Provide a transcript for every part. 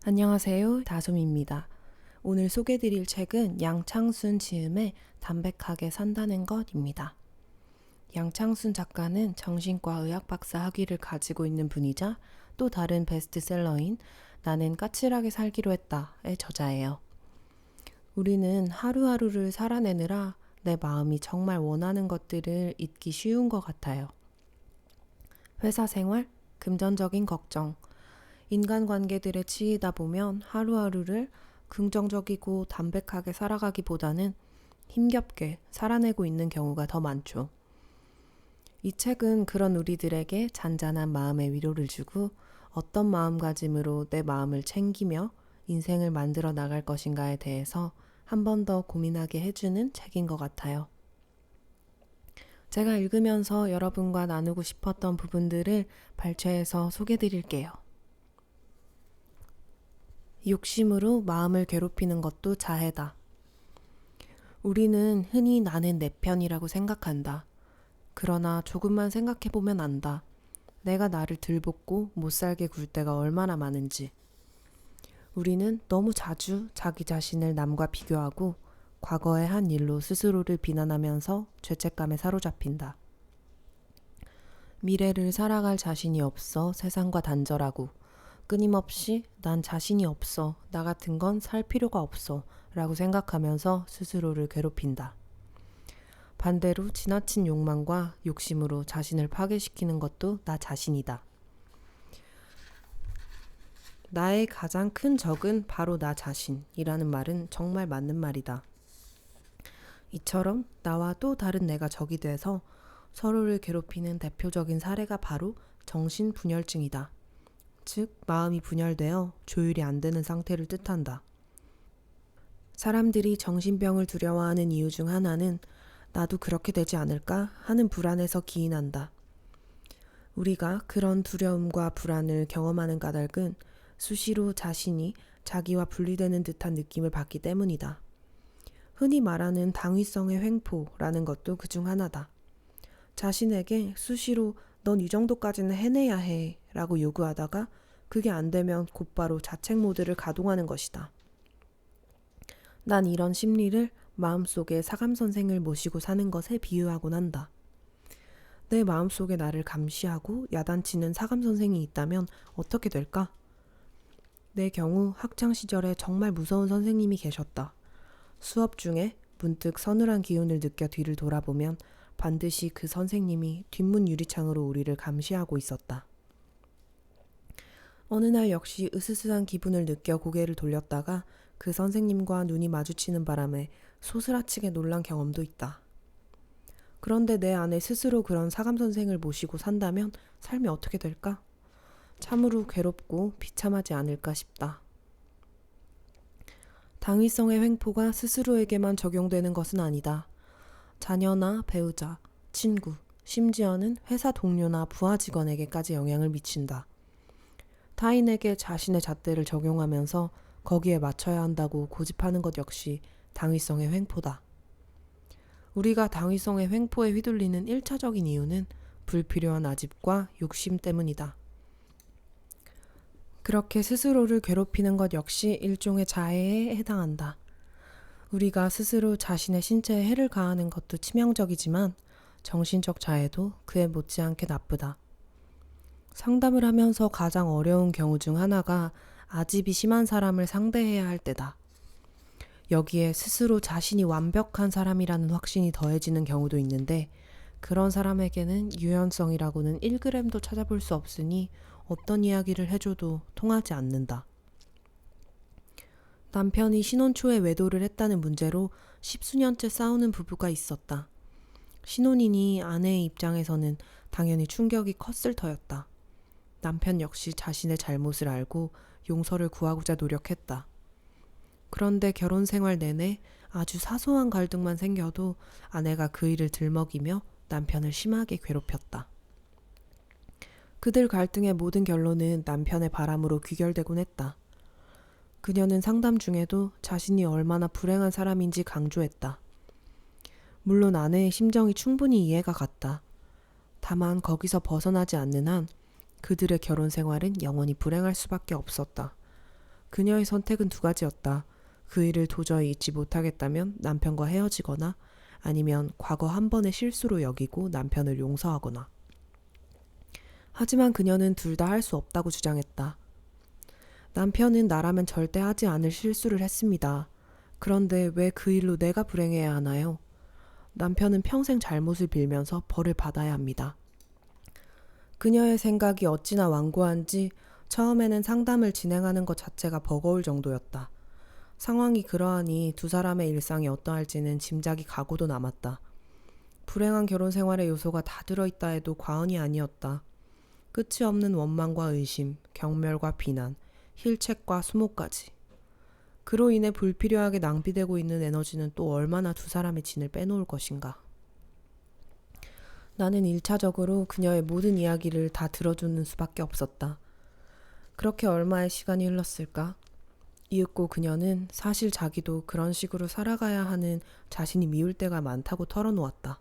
안녕하세요. 다솜입니다. 오늘 소개드릴 책은 양창순 지음의 담백하게 산다는 것입니다. 양창순 작가는 정신과 의학 박사 학위를 가지고 있는 분이자 또 다른 베스트셀러인 나는 까칠하게 살기로 했다의 저자예요. 우리는 하루하루를 살아내느라 내 마음이 정말 원하는 것들을 잊기 쉬운 것 같아요. 회사 생활, 금전적인 걱정, 인간관계들에 치이다 보면 하루하루를 긍정적이고 담백하게 살아가기보다는 힘겹게 살아내고 있는 경우가 더 많죠. 이 책은 그런 우리들에게 잔잔한 마음의 위로를 주고 어떤 마음가짐으로 내 마음을 챙기며 인생을 만들어 나갈 것인가에 대해서 한 번 더 고민하게 해주는 책인 것 같아요. 제가 읽으면서 여러분과 나누고 싶었던 부분들을 발췌해서 소개드릴게요. 욕심으로 마음을 괴롭히는 것도 자해다. 우리는 흔히 나는 내 편이라고 생각한다. 그러나 조금만 생각해보면 안다. 내가 나를 들볶고 못살게 굴 때가 얼마나 많은지. 우리는 너무 자주 자기 자신을 남과 비교하고 과거의 한 일로 스스로를 비난하면서 죄책감에 사로잡힌다. 미래를 살아갈 자신이 없어 세상과 단절하고 끊임없이 난 자신이 없어, 나 같은 건 살 필요가 없어 라고 생각하면서 스스로를 괴롭힌다. 반대로 지나친 욕망과 욕심으로 자신을 파괴시키는 것도 나 자신이다. 나의 가장 큰 적은 바로 나 자신이라는 말은 정말 맞는 말이다. 이처럼 나와 또 다른 내가 적이 돼서 서로를 괴롭히는 대표적인 사례가 바로 정신분열증이다. 즉, 마음이 분열되어 조율이 안 되는 상태를 뜻한다. 사람들이 정신병을 두려워하는 이유 중 하나는 나도 그렇게 되지 않을까 하는 불안에서 기인한다. 우리가 그런 두려움과 불안을 경험하는 까닭은 수시로 자신이 자기와 분리되는 듯한 느낌을 받기 때문이다. 흔히 말하는 당위성의 횡포라는 것도 그중 하나다. 자신에게 수시로 넌 이 정도까지는 해내야 해 라고 요구하다가 그게 안 되면 곧바로 자책 모드를 가동하는 것이다. 난 이런 심리를 마음속에 사감선생을 모시고 사는 것에 비유하곤 한다. 내 마음속에 나를 감시하고 야단치는 사감선생이 있다면 어떻게 될까? 내 경우 학창시절에 정말 무서운 선생님이 계셨다. 수업 중에 문득 서늘한 기운을 느껴 뒤를 돌아보면 반드시 그 선생님이 뒷문 유리창으로 우리를 감시하고 있었다. 어느 날 역시 으스스한 기분을 느껴 고개를 돌렸다가 그 선생님과 눈이 마주치는 바람에 소스라치게 놀란 경험도 있다. 그런데 내 안에 스스로 그런 사감선생을 모시고 산다면 삶이 어떻게 될까? 참으로 괴롭고 비참하지 않을까 싶다. 당위성의 횡포가 스스로에게만 적용되는 것은 아니다. 자녀나 배우자, 친구, 심지어는 회사 동료나 부하 직원에게까지 영향을 미친다. 타인에게 자신의 잣대를 적용하면서 거기에 맞춰야 한다고 고집하는 것 역시 당위성의 횡포다. 우리가 당위성의 횡포에 휘둘리는 1차적인 이유는 불필요한 아집과 욕심 때문이다. 그렇게 스스로를 괴롭히는 것 역시 일종의 자해에 해당한다. 우리가 스스로 자신의 신체에 해를 가하는 것도 치명적이지만 정신적 자해도 그에 못지않게 나쁘다. 상담을 하면서 가장 어려운 경우 중 하나가 아집이 심한 사람을 상대해야 할 때다. 여기에 스스로 자신이 완벽한 사람이라는 확신이 더해지는 경우도 있는데 그런 사람에게는 유연성이라고는 1g도 찾아볼 수 없으니 어떤 이야기를 해줘도 통하지 않는다. 남편이 신혼 초에 외도를 했다는 문제로 10수년째 싸우는 부부가 있었다. 신혼이니 아내의 입장에서는 당연히 충격이 컸을 터였다. 남편 역시 자신의 잘못을 알고 용서를 구하고자 노력했다. 그런데 결혼 생활 내내 아주 사소한 갈등만 생겨도 아내가 그 일을 들먹이며 남편을 심하게 괴롭혔다. 그들 갈등의 모든 결론은 남편의 바람으로 귀결되곤 했다. 그녀는 상담 중에도 자신이 얼마나 불행한 사람인지 강조했다. 물론 아내의 심정이 충분히 이해가 갔다. 다만 거기서 벗어나지 않는 한 그들의 결혼 생활은 영원히 불행할 수밖에 없었다. 그녀의 선택은 두 가지였다. 그 일을 도저히 잊지 못하겠다면 남편과 헤어지거나 아니면 과거 한 번의 실수로 여기고 남편을 용서하거나. 하지만 그녀는 둘 다 할 수 없다고 주장했다. 남편은 나라면 절대 하지 않을 실수를 했습니다. 그런데 왜 그 일로 내가 불행해야 하나요? 남편은 평생 잘못을 빌면서 벌을 받아야 합니다. 그녀의 생각이 어찌나 완고한지 처음에는 상담을 진행하는 것 자체가 버거울 정도였다. 상황이 그러하니 두 사람의 일상이 어떠할지는 짐작이 가고도 남았다. 불행한 결혼 생활의 요소가 다 들어있다 해도 과언이 아니었다. 끝이 없는 원망과 의심, 경멸과 비난, 힐책과 수모까지. 그로 인해 불필요하게 낭비되고 있는 에너지는 또 얼마나 두 사람의 진을 빼놓을 것인가. 나는 1차적으로 그녀의 모든 이야기를 다 들어주는 수밖에 없었다. 그렇게 얼마의 시간이 흘렀을까? 이윽고 그녀는 사실 자기도 그런 식으로 살아가야 하는 자신이 미울 때가 많다고 털어놓았다.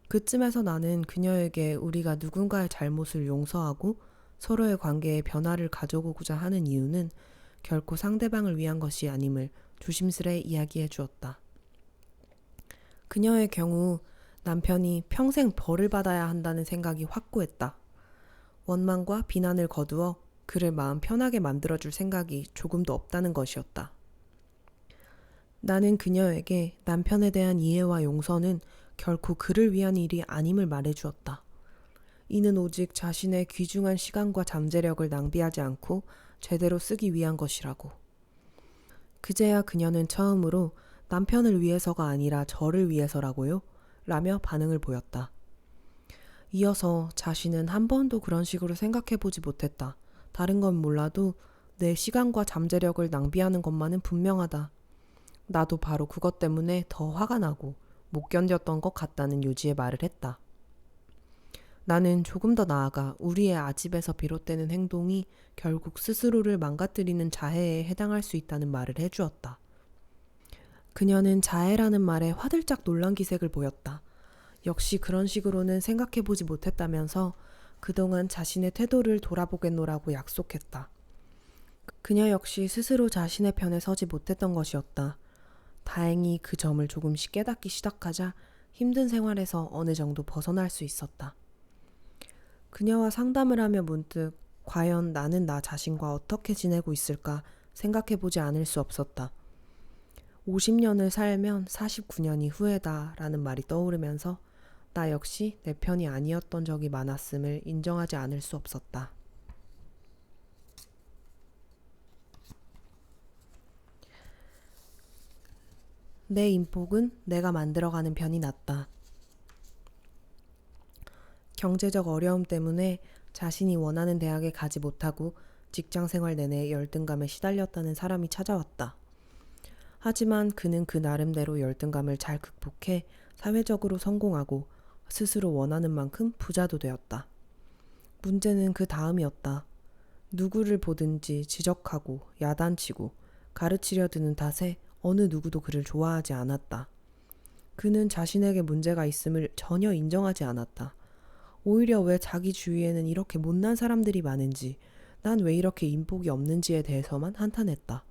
그쯤에서 나는 그녀에게 우리가 누군가의 잘못을 용서하고 서로의 관계에 변화를 가져오고자 하는 이유는 결코 상대방을 위한 것이 아님을 조심스레 이야기해 주었다. 그녀의 경우 남편이 평생 벌을 받아야 한다는 생각이 확고했다. 원망과 비난을 거두어 그를 마음 편하게 만들어줄 생각이 조금도 없다는 것이었다. 나는 그녀에게 남편에 대한 이해와 용서는 결코 그를 위한 일이 아님을 말해주었다. 이는 오직 자신의 귀중한 시간과 잠재력을 낭비하지 않고 제대로 쓰기 위한 것이라고. 그제야 그녀는 처음으로 남편을 위해서가 아니라 저를 위해서라고요? 라며 반응을 보였다. 이어서 자신은 한 번도 그런 식으로 생각해보지 못했다. 다른 건 몰라도 내 시간과 잠재력을 낭비하는 것만은 분명하다. 나도 바로 그것 때문에 더 화가 나고 못 견뎠던 것 같다는 요지의 말을 했다. 나는 조금 더 나아가 우리의 아집에서 비롯되는 행동이 결국 스스로를 망가뜨리는 자해에 해당할 수 있다는 말을 해주었다. 그녀는 자해라는 말에 화들짝 놀란 기색을 보였다. 역시 그런 식으로는 생각해보지 못했다면서 그동안 자신의 태도를 돌아보겠노라고 약속했다. 그녀 역시 스스로 자신의 편에 서지 못했던 것이었다. 다행히 그 점을 조금씩 깨닫기 시작하자 힘든 생활에서 어느 정도 벗어날 수 있었다. 그녀와 상담을 하며 문득 과연 나는 나 자신과 어떻게 지내고 있을까 생각해보지 않을 수 없었다. 50년을 살면 49년이 후회다 라는 말이 떠오르면서 나 역시 내 편이 아니었던 적이 많았음을 인정하지 않을 수 없었다. 내 인복은 내가 만들어가는 편이 낫다. 경제적 어려움 때문에 자신이 원하는 대학에 가지 못하고 직장 생활 내내 열등감에 시달렸다는 사람이 찾아왔다. 하지만 그는 그 나름대로 열등감을 잘 극복해 사회적으로 성공하고 스스로 원하는 만큼 부자도 되었다. 문제는 그 다음이었다. 누구를 보든지 지적하고 야단치고 가르치려 드는 탓에 어느 누구도 그를 좋아하지 않았다. 그는 자신에게 문제가 있음을 전혀 인정하지 않았다. 오히려 왜 자기 주위에는 이렇게 못난 사람들이 많은지, 난 왜 이렇게 인복이 없는지에 대해서만 한탄했다.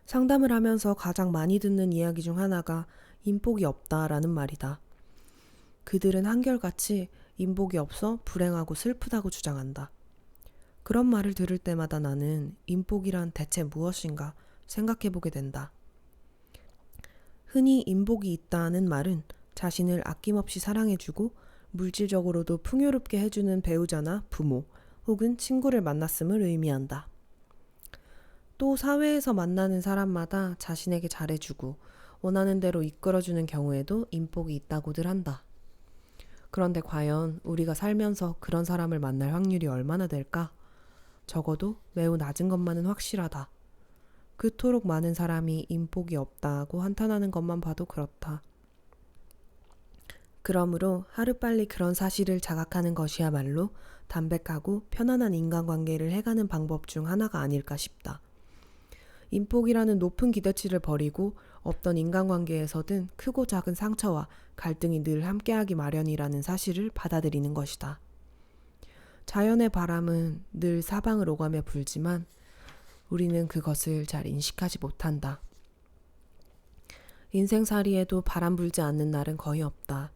상담을 하면서 가장 많이 듣는 이야기 중 하나가 인복이 없다라는 말이다. 그들은 한결같이 인복이 없어 불행하고 슬프다고 주장한다. 그런 말을 들을 때마다 나는 인복이란 대체 무엇인가 생각해보게 된다. 흔히 인복이 있다는 말은 자신을 아낌없이 사랑해주고 물질적으로도 풍요롭게 해주는 배우자나 부모 혹은 친구를 만났음을 의미한다. 또 사회에서 만나는 사람마다 자신에게 잘해주고 원하는 대로 이끌어주는 경우에도 인복이 있다고들 한다. 그런데 과연 우리가 살면서 그런 사람을 만날 확률이 얼마나 될까? 적어도 매우 낮은 것만은 확실하다. 그토록 많은 사람이 인복이 없다고 한탄하는 것만 봐도 그렇다. 그러므로 하루빨리 그런 사실을 자각하는 것이야말로 담백하고 편안한 인간관계를 해가는 방법 중 하나가 아닐까 싶다. 인복이라는 높은 기대치를 버리고 없던 인간관계에서든 크고 작은 상처와 갈등이 늘 함께하기 마련이라는 사실을 받아들이는 것이다. 자연의 바람은 늘 사방을 오가며 불지만 우리는 그것을 잘 인식하지 못한다. 인생살이에도 바람 불지 않는 날은 거의 없다.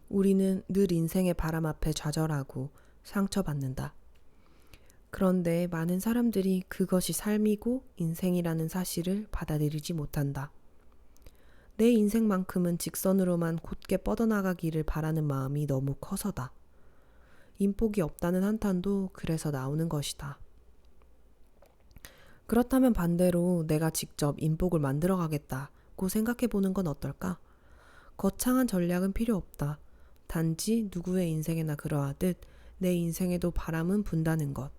우리는 늘 인생의 바람 앞에 좌절하고 상처받는다. 그런데 많은 사람들이 그것이 삶이고 인생이라는 사실을 받아들이지 못한다. 내 인생만큼은 직선으로만 곧게 뻗어나가기를 바라는 마음이 너무 커서다. 인복이 없다는 한탄도 그래서 나오는 것이다. 그렇다면 반대로 내가 직접 인복을 만들어 가겠다고 생각해 보는 건 어떨까? 거창한 전략은 필요 없다. 단지 누구의 인생에나 그러하듯 내 인생에도 바람은 분다는 것.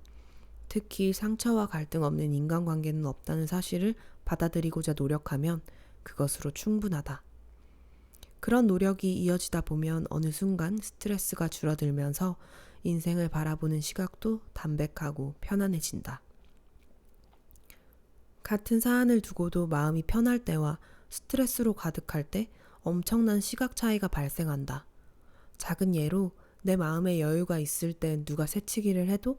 특히 상처와 갈등 없는 인간관계는 없다는 사실을 받아들이고자 노력하면 그것으로 충분하다. 그런 노력이 이어지다 보면 어느 순간 스트레스가 줄어들면서 인생을 바라보는 시각도 담백하고 편안해진다. 같은 사안을 두고도 마음이 편할 때와 스트레스로 가득할 때 엄청난 시각 차이가 발생한다. 작은 예로 내 마음에 여유가 있을 때 누가 새치기를 해도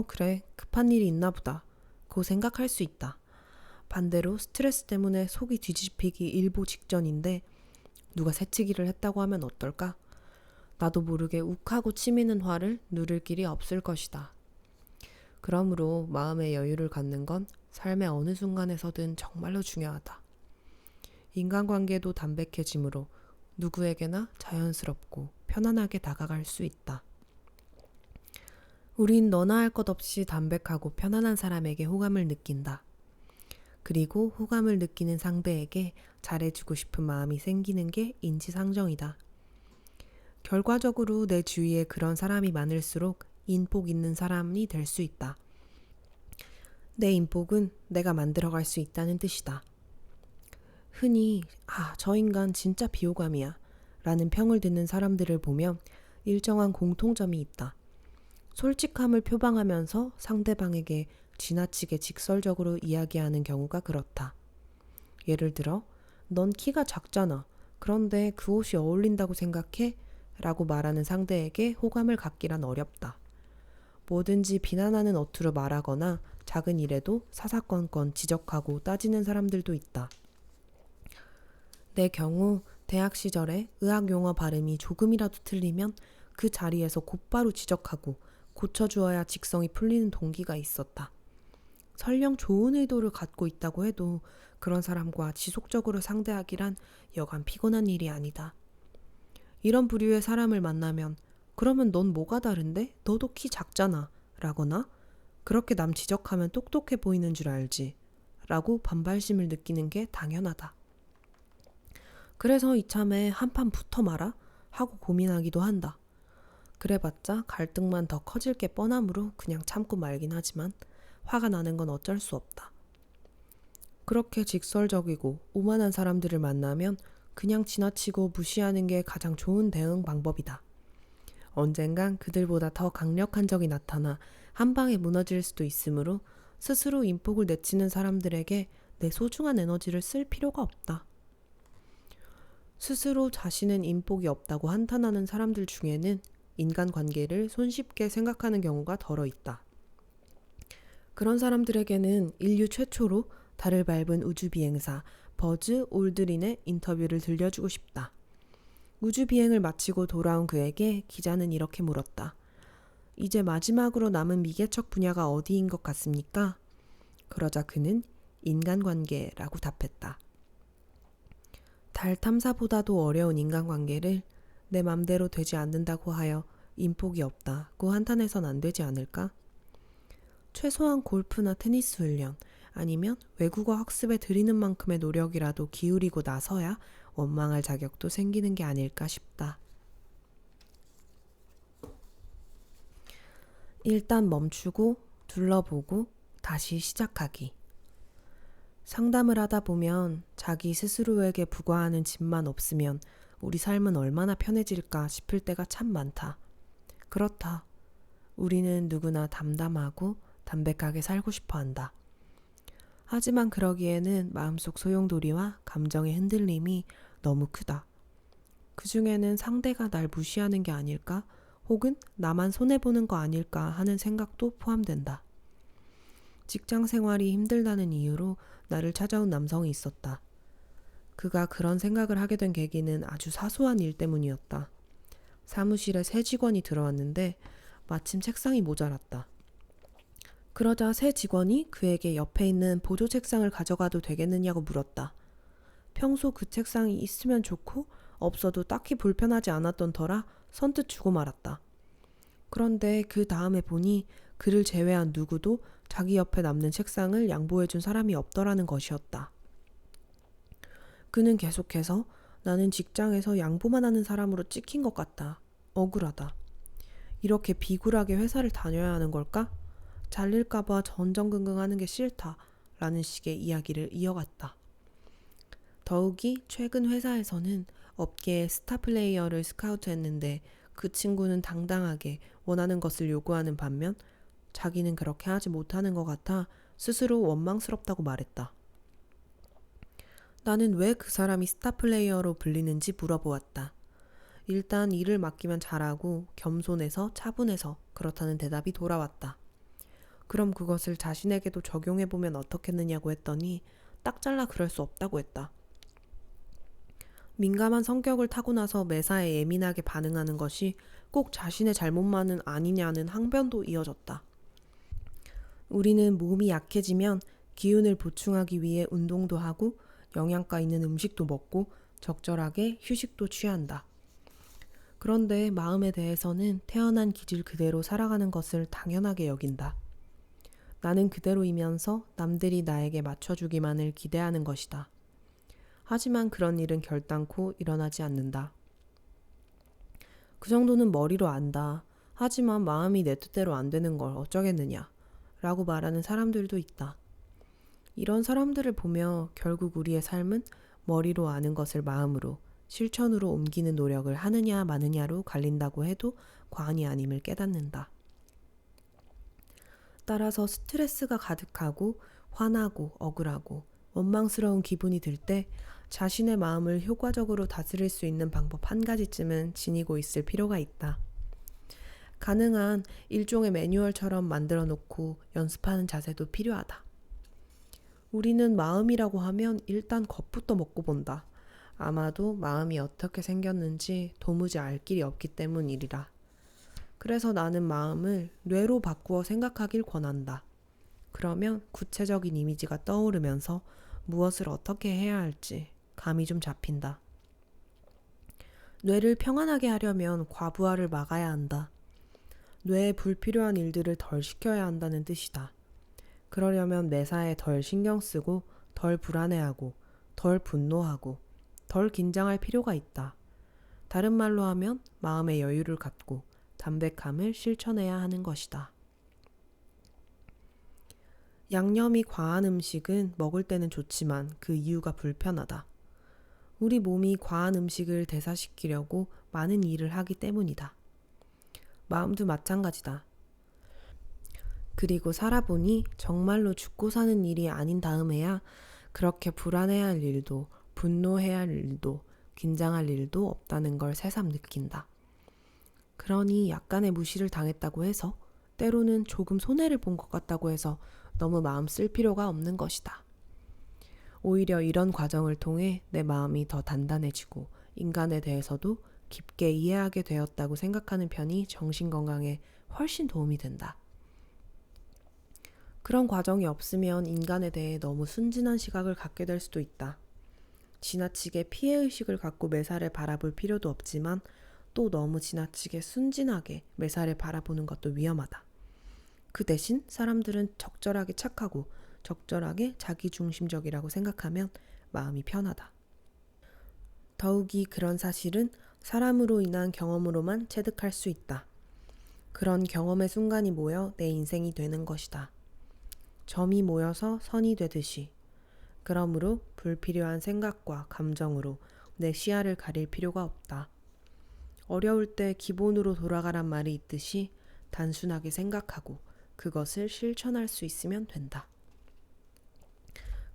그래, 급한 일이 있나 보다 고 생각할 수 있다. 반대로 스트레스 때문에 속이 뒤집히기 일보 직전인데 누가 새치기를 했다고 하면 어떨까? 나도 모르게 욱하고 치미는 화를 누를 길이 없을 것이다. 그러므로 마음의 여유를 갖는 건 삶의 어느 순간에서든 정말로 중요하다. 인간관계도 담백해지므로 누구에게나 자연스럽고 편안하게 다가갈 수 있다. 우린 너나 할 것 없이 담백하고 편안한 사람에게 호감을 느낀다. 그리고 호감을 느끼는 상대에게 잘해주고 싶은 마음이 생기는 게 인지상정이다. 결과적으로 내 주위에 그런 사람이 많을수록 인복 있는 사람이 될 수 있다. 내 인복은 내가 만들어갈 수 있다는 뜻이다. 흔히 저 인간 진짜 비호감이야 라는 평을 듣는 사람들을 보면 일정한 공통점이 있다. 솔직함을 표방하면서 상대방에게 지나치게 직설적으로 이야기하는 경우가 그렇다. 예를 들어, 넌 키가 작잖아. 그런데 그 옷이 어울린다고 생각해? 라고 말하는 상대에게 호감을 갖기란 어렵다. 뭐든지 비난하는 어투로 말하거나 작은 일에도 사사건건 지적하고 따지는 사람들도 있다. 내 경우 대학 시절에 의학 용어 발음이 조금이라도 틀리면 그 자리에서 곧바로 지적하고 고쳐주어야 직성이 풀리는 동기가 있었다. 설령 좋은 의도를 갖고 있다고 해도 그런 사람과 지속적으로 상대하기란 여간 피곤한 일이 아니다. 이런 부류의 사람을 만나면 그러면 넌 뭐가 다른데? 너도 키 작잖아 라거나 그렇게 남 지적하면 똑똑해 보이는 줄 알지 라고 반발심을 느끼는 게 당연하다. 그래서 이참에 한판 붙어 마라 하고 고민하기도 한다. 그래봤자 갈등만 더 커질 게 뻔하므로 그냥 참고 말긴 하지만 화가 나는 건 어쩔 수 없다. 그렇게 직설적이고 오만한 사람들을 만나면 그냥 지나치고 무시하는 게 가장 좋은 대응 방법이다. 언젠간 그들보다 더 강력한 적이 나타나 한 방에 무너질 수도 있으므로 스스로 인복을 내치는 사람들에게 내 소중한 에너지를 쓸 필요가 없다. 스스로 자신은 인복이 없다고 한탄하는 사람들 중에는 인간관계를 손쉽게 생각하는 경우가 덜어 있다. 그런 사람들에게는 인류 최초로 달을 밟은 우주비행사 버즈 올드린의 인터뷰를 들려주고 싶다. 우주비행을 마치고 돌아온 그에게 기자는 이렇게 물었다. 이제 마지막으로 남은 미개척 분야가 어디인 것 같습니까? 그러자 그는 인간관계라고 답했다. 달 탐사보다도 어려운 인간관계를 내 맘대로 되지 않는다고 하여 인복이 없다고 한탄해선 안 되지 않을까? 최소한 골프나 테니스 훈련 아니면 외국어 학습에 들이는 만큼의 노력이라도 기울이고 나서야 원망할 자격도 생기는 게 아닐까 싶다. 일단 멈추고 둘러보고 다시 시작하기. 상담을 하다 보면 자기 스스로에게 부과하는 짐만 없으면 우리 삶은 얼마나 편해질까 싶을 때가 참 많다. 그렇다. 우리는 누구나 담담하고 담백하게 살고 싶어 한다. 하지만 그러기에는 마음속 소용돌이와 감정의 흔들림이 너무 크다. 그 중에는 상대가 날 무시하는 게 아닐까? 혹은 나만 손해보는 거 아닐까 하는 생각도 포함된다. 직장 생활이 힘들다는 이유로 나를 찾아온 남성이 있었다. 그가 그런 생각을 하게 된 계기는 아주 사소한 일 때문이었다. 사무실에 새 직원이 들어왔는데 마침 책상이 모자랐다. 그러자 새 직원이 그에게 옆에 있는 보조 책상을 가져가도 되겠느냐고 물었다. 평소 그 책상이 있으면 좋고 없어도 딱히 불편하지 않았던 터라 선뜻 주고 말았다. 그런데 그 다음에 보니 그를 제외한 누구도 자기 옆에 남는 책상을 양보해준 사람이 없더라는 것이었다. 그는 계속해서 나는 직장에서 양보만 하는 사람으로 찍힌 것 같다. 억울하다. 이렇게 비굴하게 회사를 다녀야 하는 걸까? 잘릴까봐 전전긍긍하는 게 싫다. 라는 식의 이야기를 이어갔다. 더욱이 최근 회사에서는 업계의 스타 플레이어를 스카우트했는데 그 친구는 당당하게 원하는 것을 요구하는 반면 자기는 그렇게 하지 못하는 것 같아 스스로 원망스럽다고 말했다. 나는 왜 그 사람이 스타 플레이어로 불리는지 물어보았다. 일단 일을 맡기면 잘하고 겸손해서 차분해서 그렇다는 대답이 돌아왔다. 그럼 그것을 자신에게도 적용해보면 어떻겠느냐고 했더니 딱 잘라 그럴 수 없다고 했다. 민감한 성격을 타고나서 매사에 예민하게 반응하는 것이 꼭 자신의 잘못만은 아니냐는 항변도 이어졌다. 우리는 몸이 약해지면 기운을 보충하기 위해 운동도 하고 영양가 있는 음식도 먹고 적절하게 휴식도 취한다. 그런데 마음에 대해서는 태어난 기질 그대로 살아가는 것을 당연하게 여긴다. 나는 그대로이면서 남들이 나에게 맞춰주기만을 기대하는 것이다. 하지만 그런 일은 결단코 일어나지 않는다. 그 정도는 머리로 안다. 하지만 마음이 내 뜻대로 안 되는 걸 어쩌겠느냐 라고 말하는 사람들도 있다. 이런 사람들을 보며 결국 우리의 삶은 머리로 아는 것을 마음으로, 실천으로 옮기는 노력을 하느냐 마느냐로 갈린다고 해도 과언이 아님을 깨닫는다. 따라서 스트레스가 가득하고 화나고 억울하고 원망스러운 기분이 들 때 자신의 마음을 효과적으로 다스릴 수 있는 방법 한 가지쯤은 지니고 있을 필요가 있다. 가능한 일종의 매뉴얼처럼 만들어 놓고 연습하는 자세도 필요하다. 우리는 마음이라고 하면 일단 겁부터 먹고 본다. 아마도 마음이 어떻게 생겼는지 도무지 알 길이 없기 때문이리라. 그래서 나는 마음을 뇌로 바꾸어 생각하길 권한다. 그러면 구체적인 이미지가 떠오르면서 무엇을 어떻게 해야 할지 감이 좀 잡힌다. 뇌를 평안하게 하려면 과부하를 막아야 한다. 뇌에 불필요한 일들을 덜 시켜야 한다는 뜻이다. 그러려면 매사에 덜 신경 쓰고 덜 불안해하고 덜 분노하고 덜 긴장할 필요가 있다. 다른 말로 하면 마음의 여유를 갖고 담백함을 실천해야 하는 것이다. 양념이 과한 음식은 먹을 때는 좋지만 그 이유가 불편하다. 우리 몸이 과한 음식을 대사시키려고 많은 일을 하기 때문이다. 마음도 마찬가지다. 그리고 살아보니 정말로 죽고 사는 일이 아닌 다음에야 그렇게 불안해야 할 일도 분노해야 할 일도 긴장할 일도 없다는 걸 새삼 느낀다. 그러니 약간의 무시를 당했다고 해서 때로는 조금 손해를 본 것 같다고 해서 너무 마음 쓸 필요가 없는 것이다. 오히려 이런 과정을 통해 내 마음이 더 단단해지고 인간에 대해서도 깊게 이해하게 되었다고 생각하는 편이 정신건강에 훨씬 도움이 된다. 그런 과정이 없으면 인간에 대해 너무 순진한 시각을 갖게 될 수도 있다. 지나치게 피해의식을 갖고 매사를 바라볼 필요도 없지만 또 너무 지나치게 순진하게 매사를 바라보는 것도 위험하다. 그 대신 사람들은 적절하게 착하고 적절하게 자기중심적이라고 생각하면 마음이 편하다. 더욱이 그런 사실은 사람으로 인한 경험으로만 체득할 수 있다. 그런 경험의 순간이 모여 내 인생이 되는 것이다. 점이 모여서 선이 되듯이. 그러므로 불필요한 생각과 감정으로 내 시야를 가릴 필요가 없다. 어려울 때 기본으로 돌아가란 말이 있듯이 단순하게 생각하고 그것을 실천할 수 있으면 된다.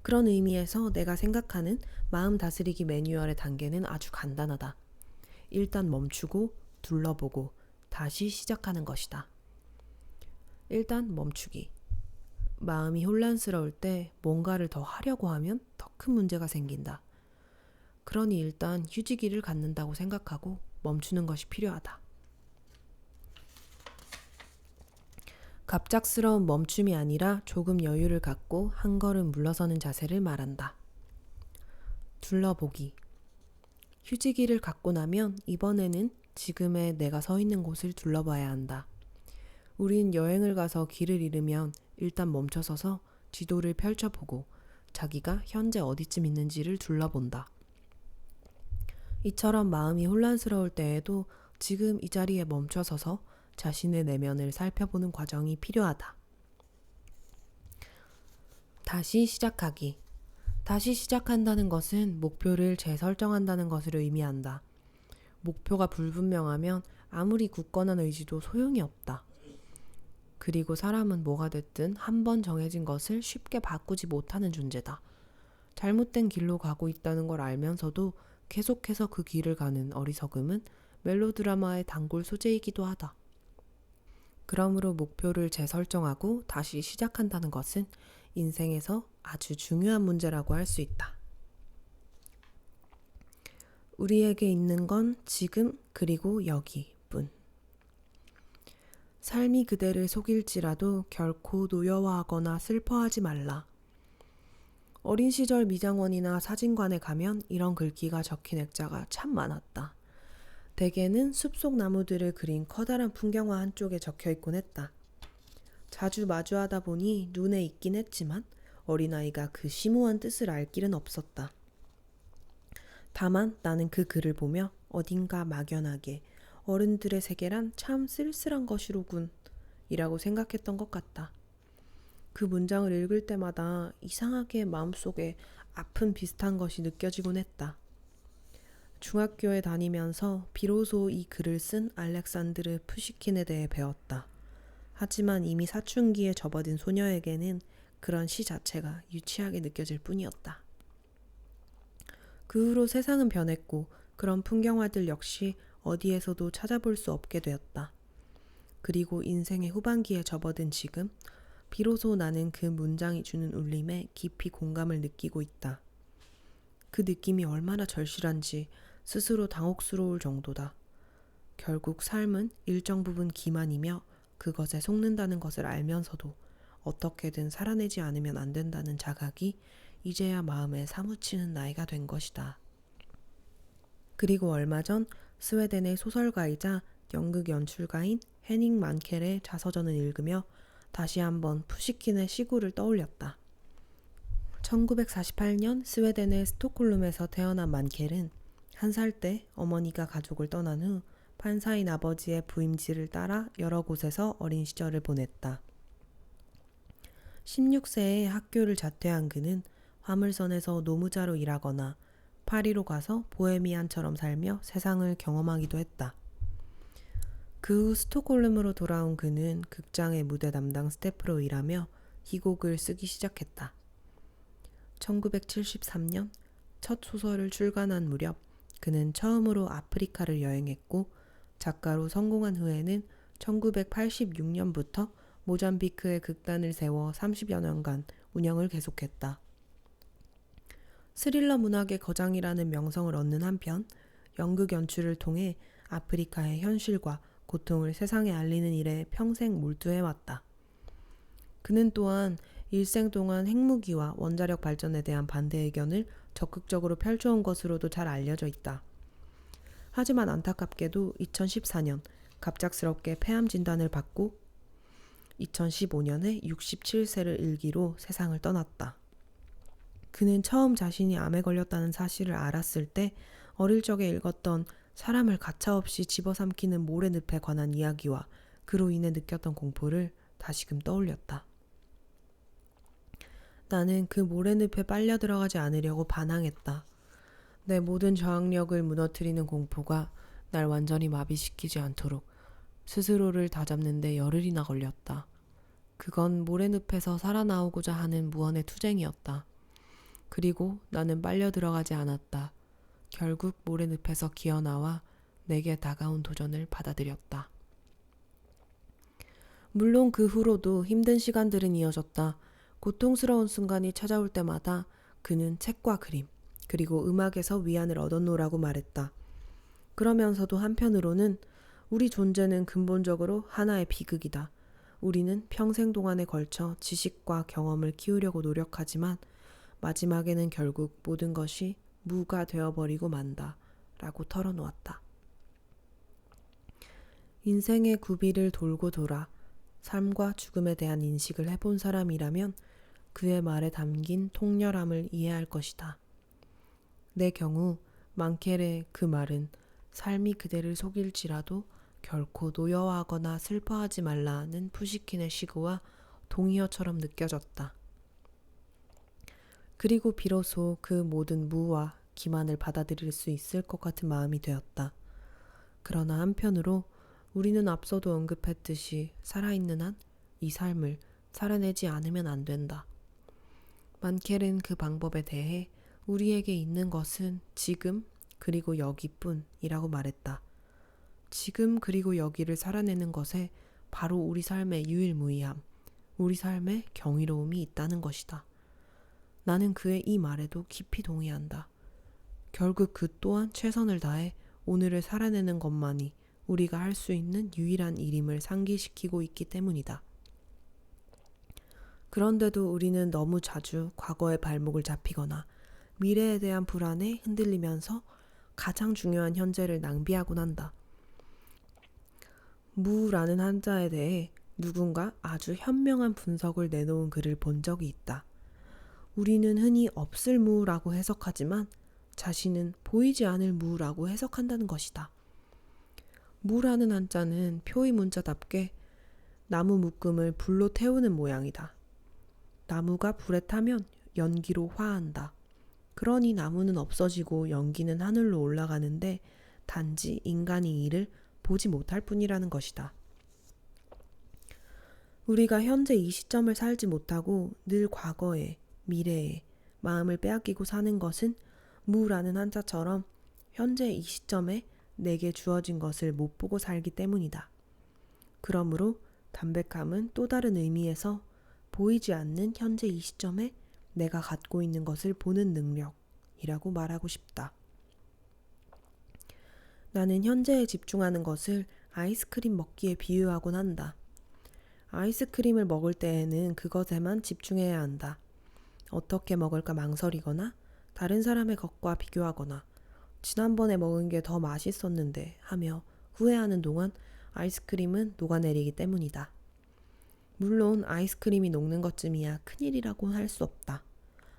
그런 의미에서 내가 생각하는 마음 다스리기 매뉴얼의 단계는 아주 간단하다. 일단 멈추고 둘러보고 다시 시작하는 것이다. 일단 멈추기. 마음이 혼란스러울 때 뭔가를 더 하려고 하면 더 큰 문제가 생긴다. 그러니 일단 휴지기를 갖는다고 생각하고 멈추는 것이 필요하다. 갑작스러운 멈춤이 아니라 조금 여유를 갖고 한 걸음 물러서는 자세를 말한다. 둘러보기. 휴지기를 갖고 나면 이번에는 지금의 내가 서 있는 곳을 둘러봐야 한다. 우린 여행을 가서 길을 잃으면 일단 멈춰서서 지도를 펼쳐보고 자기가 현재 어디쯤 있는지를 둘러본다. 이처럼 마음이 혼란스러울 때에도 지금 이 자리에 멈춰서서 자신의 내면을 살펴보는 과정이 필요하다. 다시 시작하기. 다시 시작한다는 것은 목표를 재설정한다는 것을 의미한다. 목표가 불분명하면 아무리 굳건한 의지도 소용이 없다. 그리고 사람은 뭐가 됐든 한 번 정해진 것을 쉽게 바꾸지 못하는 존재다. 잘못된 길로 가고 있다는 걸 알면서도 계속해서 그 길을 가는 어리석음은 멜로드라마의 단골 소재이기도 하다. 그러므로 목표를 재설정하고 다시 시작한다는 것은 인생에서 아주 중요한 문제라고 할 수 있다. 우리에게 있는 건 지금 그리고 여기뿐. 삶이 그대를 속일지라도 결코 노여워하거나 슬퍼하지 말라. 어린 시절 미장원이나 사진관에 가면 이런 글귀가 적힌 액자가 참 많았다. 대개는 숲속 나무들을 그린 커다란 풍경화 한쪽에 적혀있곤 했다. 자주 마주하다 보니 눈에 익긴 했지만 어린아이가 그 심오한 뜻을 알 길은 없었다. 다만 나는 그 글을 보며 어딘가 막연하게 어른들의 세계란 참 쓸쓸한 것이로군 이라고 생각했던 것 같다. 그 문장을 읽을 때마다 이상하게 마음속에 아픈 비슷한 것이 느껴지곤 했다. 중학교에 다니면서 비로소 이 글을 쓴 알렉산드르 푸시킨에 대해 배웠다. 하지만 이미 사춘기에 접어든 소녀에게는 그런 시 자체가 유치하게 느껴질 뿐이었다. 그 후로 세상은 변했고 그런 풍경화들 역시 어디에서도 찾아볼 수 없게 되었다. 그리고 인생의 후반기에 접어든 지금 비로소 나는 그 문장이 주는 울림에 깊이 공감을 느끼고 있다. 그 느낌이 얼마나 절실한지 스스로 당혹스러울 정도다. 결국 삶은 일정 부분 기만이며 그것에 속는다는 것을 알면서도 어떻게든 살아내지 않으면 안 된다는 자각이 이제야 마음에 사무치는 나이가 된 것이다. 그리고 얼마 전 스웨덴의 소설가이자 연극 연출가인 헤닝 만켈의 자서전을 읽으며 다시 한번 푸시킨의 시구를 떠올렸다. 1948년 스웨덴의 스톡홀름에서 태어난 만켈은 1살 때 어머니가 가족을 떠난 후 판사인 아버지의 부임지를 따라 여러 곳에서 어린 시절을 보냈다. 16세에 학교를 자퇴한 그는 화물선에서 노무자로 일하거나 파리로 가서 보헤미안처럼 살며 세상을 경험하기도 했다. 그 후 스톡홀름으로 돌아온 그는 극장의 무대 담당 스태프로 일하며 희곡을 쓰기 시작했다. 1973년 첫 소설을 출간한 무렵 그는 처음으로 아프리카를 여행했고 작가로 성공한 후에는 1986년부터 모잠비크에 극단을 세워 30여 년간 운영을 계속했다. 스릴러 문학의 거장이라는 명성을 얻는 한편 연극 연출을 통해 아프리카의 현실과 고통을 세상에 알리는 일에 평생 몰두해왔다. 그는 또한 일생 동안 핵무기와 원자력 발전에 대한 반대 의견을 적극적으로 펼쳐온 것으로도 잘 알려져 있다. 하지만 안타깝게도 2014년 갑작스럽게 폐암 진단을 받고 2015년에 67세를 일기로 세상을 떠났다. 그는 처음 자신이 암에 걸렸다는 사실을 알았을 때 어릴 적에 읽었던 사람을 가차없이 집어삼키는 모래늪에 관한 이야기와 그로 인해 느꼈던 공포를 다시금 떠올렸다. 나는 그 모래늪에 빨려 들어가지 않으려고 반항했다. 내 모든 저항력을 무너뜨리는 공포가 날 완전히 마비시키지 않도록 스스로를 다잡는데 열흘이나 걸렸다. 그건 모래늪에서 살아나오고자 하는 무언의 투쟁이었다. 그리고 나는 빨려 들어가지 않았다. 결국 모래늪에서 기어나와 내게 다가온 도전을 받아들였다. 물론 그 후로도 힘든 시간들은 이어졌다. 고통스러운 순간이 찾아올 때마다 그는 책과 그림, 그리고 음악에서 위안을 얻었노라고 말했다. 그러면서도 한편으로는 우리 존재는 근본적으로 하나의 비극이다. 우리는 평생 동안에 걸쳐 지식과 경험을 키우려고 노력하지만 마지막에는 결국 모든 것이 무가 되어버리고 만다. 라고 털어놓았다. 인생의 구비를 돌고 돌아 삶과 죽음에 대한 인식을 해본 사람이라면 그의 말에 담긴 통렬함을 이해할 것이다. 내 경우 만켈의 그 말은 삶이 그대를 속일지라도 결코 노여워하거나 슬퍼하지 말라는 푸시킨의 시구와 동의어처럼 느껴졌다. 그리고 비로소 그 모든 무와 기만을 받아들일 수 있을 것 같은 마음이 되었다. 그러나 한편으로 우리는 앞서도 언급했듯이 살아있는 한 이 삶을 살아내지 않으면 안 된다. 만켈은 그 방법에 대해 우리에게 있는 것은 지금 그리고 여기뿐이라고 말했다. 지금 그리고 여기를 살아내는 것에 바로 우리 삶의 유일무이함, 우리 삶의 경이로움이 있다는 것이다. 나는 그의 이 말에도 깊이 동의한다. 결국 그 또한 최선을 다해 오늘을 살아내는 것만이 우리가 할 수 있는 유일한 일임을 상기시키고 있기 때문이다. 그런데도 우리는 너무 자주 과거의 발목을 잡히거나 미래에 대한 불안에 흔들리면서 가장 중요한 현재를 낭비하곤 한다. 무라는 한자에 대해 누군가 아주 현명한 분석을 내놓은 글을 본 적이 있다. 우리는 흔히 없을 무라고 해석하지만 자신은 보이지 않을 무라고 해석한다는 것이다. 무라는 한자는 표의 문자답게 나무 묶음을 불로 태우는 모양이다. 나무가 불에 타면 연기로 화한다. 그러니 나무는 없어지고 연기는 하늘로 올라가는데 단지 인간이 이를 보지 못할 뿐이라는 것이다. 우리가 현재 이 시점을 살지 못하고 늘 과거에, 미래에 마음을 빼앗기고 사는 것은 무라는 한자처럼 현재 이 시점에 내게 주어진 것을 못 보고 살기 때문이다. 그러므로 담백함은 또 다른 의미에서 보이지 않는 현재 이 시점에 내가 갖고 있는 것을 보는 능력이라고 말하고 싶다. 나는 현재에 집중하는 것을 아이스크림 먹기에 비유하곤 한다. 아이스크림을 먹을 때에는 그것에만 집중해야 한다. 어떻게 먹을까 망설이거나 다른 사람의 것과 비교하거나 지난번에 먹은 게 더 맛있었는데 하며 후회하는 동안 아이스크림은 녹아내리기 때문이다. 물론 아이스크림이 녹는 것쯤이야 큰일이라고 할 수 없다.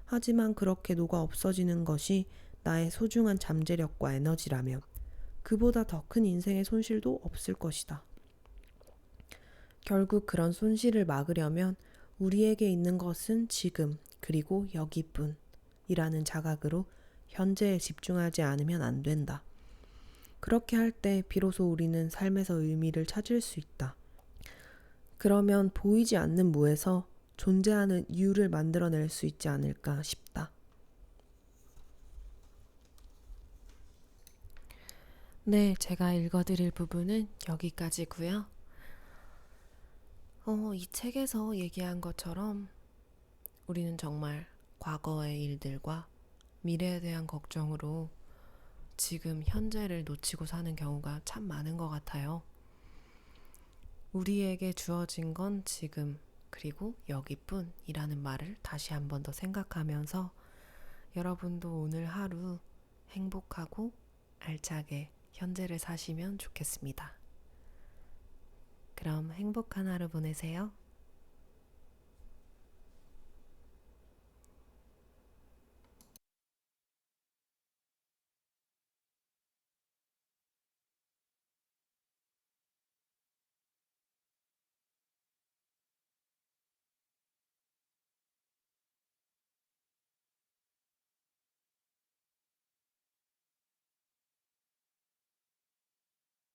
하지만 그렇게 녹아 없어지는 것이 나의 소중한 잠재력과 에너지라면 그보다 더 큰 인생의 손실도 없을 것이다. 결국 그런 손실을 막으려면 우리에게 있는 것은 지금 그리고 여기뿐 이라는 자각으로 현재에 집중하지 않으면 안 된다. 그렇게 할 때 비로소 우리는 삶에서 의미를 찾을 수 있다. 그러면 보이지 않는 무에서 존재하는 이유를 만들어낼 수 있지 않을까 싶다. 네, 제가 읽어드릴 부분은 여기까지고요. 이 책에서 얘기한 것처럼 우리는 정말 과거의 일들과 미래에 대한 걱정으로 지금 현재를 놓치고 사는 경우가 참 많은 것 같아요. 우리에게 주어진 건 지금 그리고 여기뿐이라는 말을 다시 한 번 더 생각하면서 여러분도 오늘 하루 행복하고 알차게 현재를 사시면 좋겠습니다. 그럼 행복한 하루 보내세요.